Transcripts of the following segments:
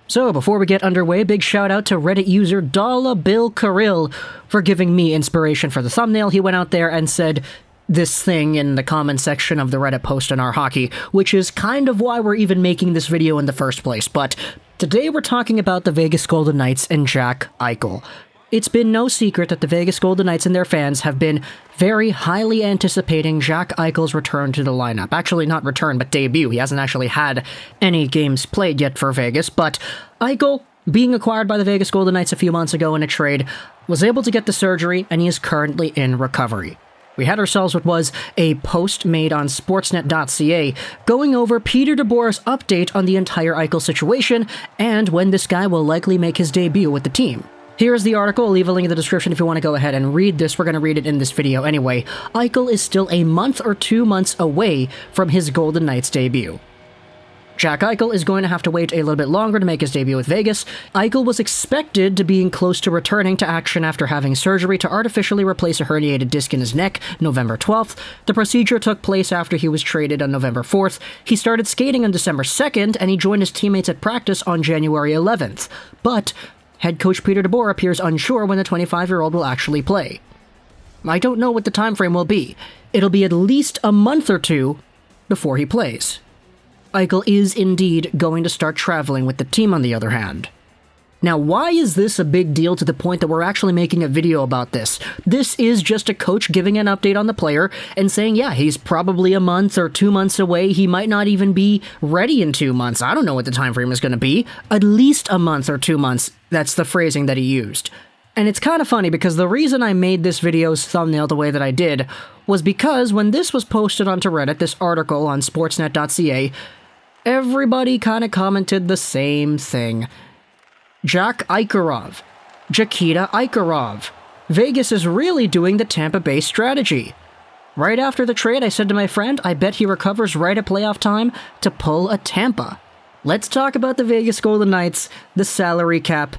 So before we get underway, big shout out to Reddit user Dollar Bill Kirill for giving me inspiration for the thumbnail. He went out there and said this thing in the comment section of the Reddit post on our hockey, which is kind of why we're even making this video in the first place. But today we're talking about the Vegas Golden Knights and Jack Eichel. It's been no secret that the Vegas Golden Knights and their fans have been very highly anticipating Jack Eichel's return to the lineup. Actually, not return, but debut. He hasn't actually had any games played yet for Vegas, but Eichel, being acquired by the Vegas Golden Knights a few months ago in a trade, was able to get the surgery, and he is currently in recovery. We had ourselves what was a post made on sportsnet.ca going over Peter DeBoer's update on the entire Eichel situation and when this guy will likely make his debut with the team. Here's the article. I'll leave a link in the description if you want to go ahead and read this. We're going to read it in this video anyway. Eichel is still a month or 2 months away from his Golden Knights debut. Jack Eichel is going to have to wait a little bit longer to make his debut with Vegas. Eichel was expected to being close to returning to action after having surgery to artificially replace a herniated disc in his neck November 12th. The procedure took place after he was traded on November 4th. He started skating on December 2nd, and he joined his teammates at practice on January 11th. But head coach Peter DeBoer appears unsure when the 25-year-old will actually play. I don't know what the time frame will be. It'll be at least a month or two before he plays. Eichel is indeed going to start traveling with the team on the other hand. Now, why is this a big deal to the point that we're actually making a video about this? This is just a coach giving an update on the player and saying, yeah, he's probably a month or 2 months away. He might not even be ready in 2 months. I don't know what the time frame is going to be. At least a month or 2 months. That's the phrasing that he used. And it's kind of funny because the reason I made this video's thumbnail the way that I did was because when this was posted onto Reddit, this article on sportsnet.ca, everybody kind of commented the same thing. Jack Eichel, Nikita Kucherov. Vegas is really doing the Tampa Bay strategy. Right after the trade, I said to my friend, I bet he recovers right at playoff time to pull a Tampa. Let's talk about the Vegas Golden Knights, the salary cap,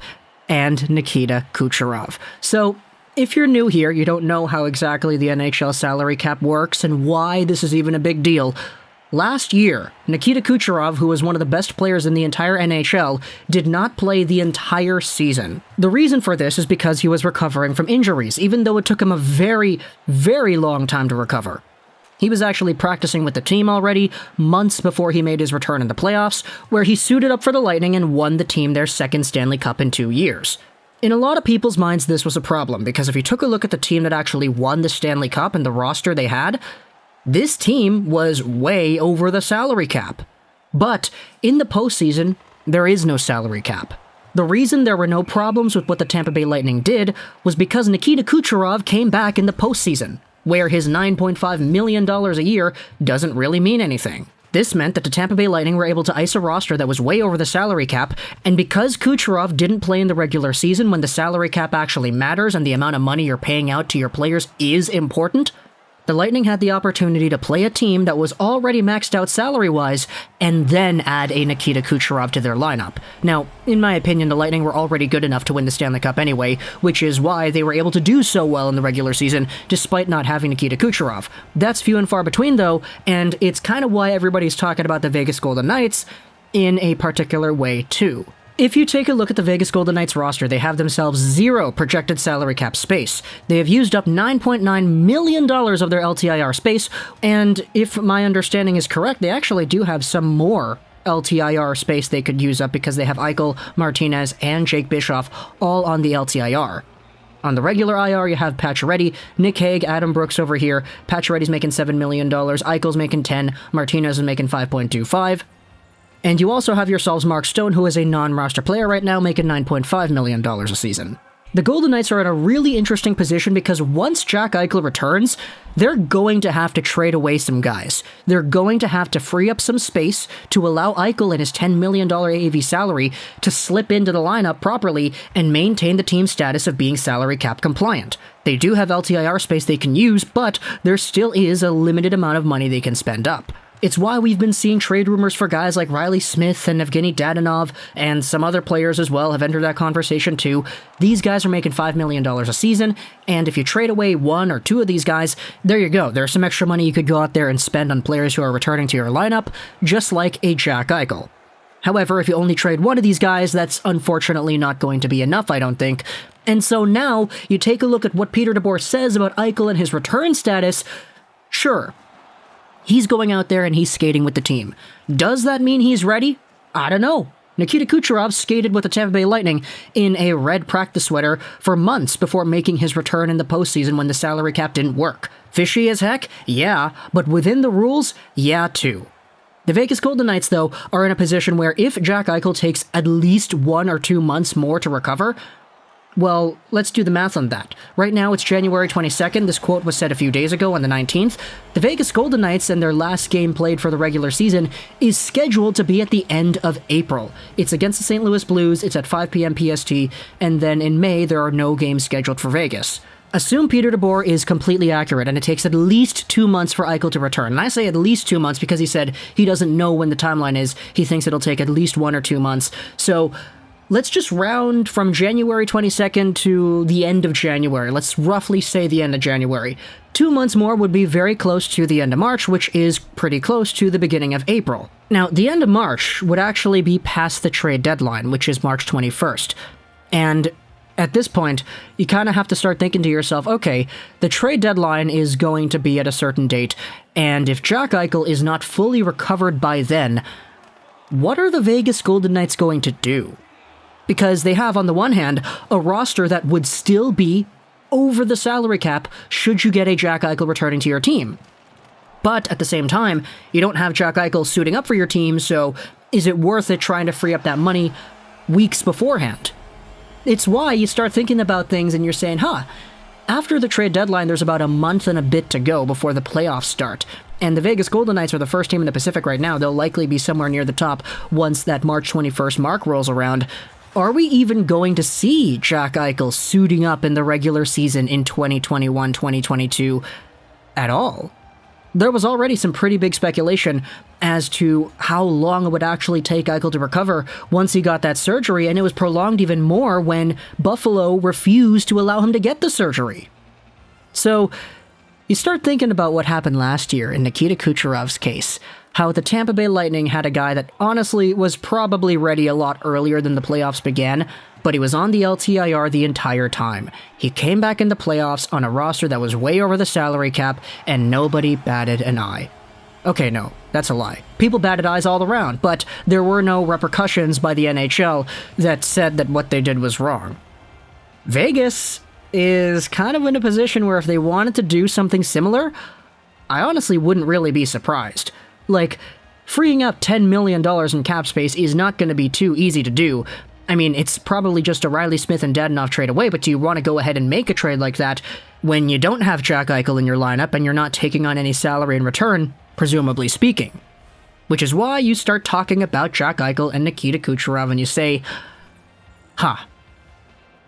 and Nikita Kucherov. So, if you're new here, you don't know how exactly the NHL salary cap works and why this is even a big deal. Last year, Nikita Kucherov, who was one of the best players in the entire NHL, did not play the entire season. The reason for this is because he was recovering from injuries, even though it took him a very, very long time to recover. He was actually practicing with the team already, months before he made his return in the playoffs, where he suited up for the Lightning and won the team their second Stanley Cup in 2 years. In a lot of people's minds, this was a problem, because if you took a look at the team that actually won the Stanley Cup and the roster they had, this team was way over the salary cap. But in the postseason, there is no salary cap. The reason there were no problems with what the Tampa Bay Lightning did was because Nikita Kucherov came back in the postseason, where his $9.5 million a year doesn't really mean anything. This meant that the Tampa Bay Lightning were able to ice a roster that was way over the salary cap, and because Kucherov didn't play in the regular season when the salary cap actually matters and the amount of money you're paying out to your players is important, the Lightning had the opportunity to play a team that was already maxed out salary-wise and then add a Nikita Kucherov to their lineup. Now, in my opinion, the Lightning were already good enough to win the Stanley Cup anyway, which is why they were able to do so well in the regular season despite not having Nikita Kucherov. That's few and far between though, and it's kind of why everybody's talking about the Vegas Golden Knights in a particular way too. If you take a look at the Vegas Golden Knights roster, they have themselves 0 projected salary cap space. They have used up $9.9 million of their LTIR space, and if my understanding is correct, they actually do have some more LTIR space they could use up because they have Eichel, Martinez, and Jake Bischoff all on the LTIR. On the regular IR, you have Pacioretty, Nick Hague, Adam Brooks over here. Pacioretty's making $7 million, Eichel's making 10, Martinez is making 5.25. And you also have yourselves Mark Stone, who is a non-roster player right now, making $9.5 million a season. The Golden Knights are in a really interesting position because once Jack Eichel returns, they're going to have to trade away some guys. They're going to have to free up some space to allow Eichel and his $10 million AAV salary to slip into the lineup properly and maintain the team's status of being salary cap compliant. They do have LTIR space they can use, but there still is a limited amount of money they can spend up. It's why we've been seeing trade rumors for guys like Riley Smith and Evgeny Dadonov, and some other players as well have entered that conversation too. These guys are making $5 million a season, and if you trade away 1 or 2 of these guys, there you go. There's some extra money you could go out there and spend on players who are returning to your lineup, just like a Jack Eichel. However, if you only trade one of these guys, that's unfortunately not going to be enough, I don't think. And so now, you take a look at what Peter DeBoer says about Eichel and his return status. Sure, he's going out there and he's skating with the team. Does that mean he's ready? I don't know. Nikita Kucherov skated with the Tampa Bay Lightning in a red practice sweater for months before making his return in the postseason when the salary cap didn't work. Fishy as heck? Yeah, but within the rules? Yeah, too. The Vegas Golden Knights, though, are in a position where if Jack Eichel takes at least 1 or 2 months more to recover, well, let's do the math on that. Right now, it's January 22nd. This quote was said a few days ago on the 19th. The Vegas Golden Knights and their last game played for the regular season is scheduled to be at the end of April. It's against the St. Louis Blues. It's at 5 p.m. PST. And then in May, there are no games scheduled for Vegas. Assume Peter DeBoer is completely accurate and it takes at least 2 months for Eichel to return. And I say at least 2 months because he said he doesn't know when the timeline is. He thinks it'll take at least 1 or 2 months. So let's just round from January 22nd to the end of January. Let's roughly say the end of January. 2 months more would be very close to the end of March, which is pretty close to the beginning of April. Now, the end of March would actually be past the trade deadline, which is March 21st. And at this point, you kind of have to start thinking to yourself, okay, the trade deadline is going to be at a certain date, and if Jack Eichel is not fully recovered by then, what are the Vegas Golden Knights going to do? Because they have, on the one hand, a roster that would still be over the salary cap should you get a Jack Eichel returning to your team. But at the same time, you don't have Jack Eichel suiting up for your team, so is it worth it trying to free up that money weeks beforehand? It's why you start thinking about things and you're saying, after the trade deadline, there's about a month and a bit to go before the playoffs start. And the Vegas Golden Knights are the first team in the Pacific right now. They'll likely be somewhere near the top once that March 21st mark rolls around. Are we even going to see Jack Eichel suiting up in the regular season in 2021-2022 at all? There was already some pretty big speculation as to how long it would actually take Eichel to recover once he got that surgery, and it was prolonged even more when Buffalo refused to allow him to get the surgery. So, you start thinking about what happened last year in Nikita Kucherov's case, how the Tampa Bay Lightning had a guy that honestly was probably ready a lot earlier than the playoffs began, but he was on the LTIR the entire time. He came back in the playoffs on a roster that was way over the salary cap, and nobody batted an eye. Okay, no, that's a lie. People batted eyes all around, but there were no repercussions by the NHL that said that what they did was wrong. Vegas is kind of in a position where if they wanted to do something similar, I honestly wouldn't really be surprised. Like, freeing up $10 million in cap space is not going to be too easy to do. I mean, it's probably just a Riley Smith and Dadonov trade away, but do you want to go ahead and make a trade like that when you don't have Jack Eichel in your lineup and you're not taking on any salary in return, presumably speaking? Which is why you start talking about Jack Eichel and Nikita Kucherov and you say,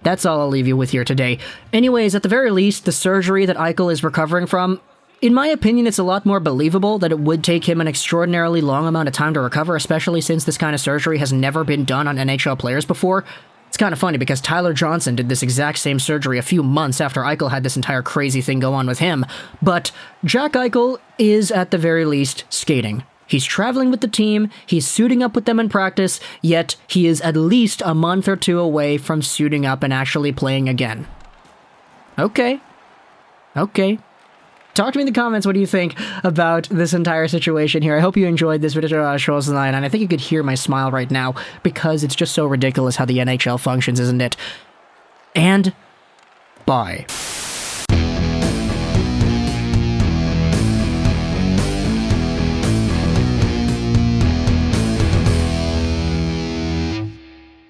That's all I'll leave you with here today. Anyways, at the very least, the surgery that Eichel is recovering from, in my opinion, it's a lot more believable that it would take him an extraordinarily long amount of time to recover, especially since this kind of surgery has never been done on NHL players before. It's kind of funny because Tyler Johnson did this exact same surgery a few months after Eichel had this entire crazy thing go on with him. But Jack Eichel is, at the very least, skating. He's traveling with the team, he's suiting up with them in practice, yet he is at least a month or two away from suiting up and actually playing again. Okay. Talk to me in the comments, what do you think about this entire situation here? I hope you enjoyed this video, shows tonight, and I think you could hear my smile right now, because it's just so ridiculous how the NHL functions, isn't it? And bye.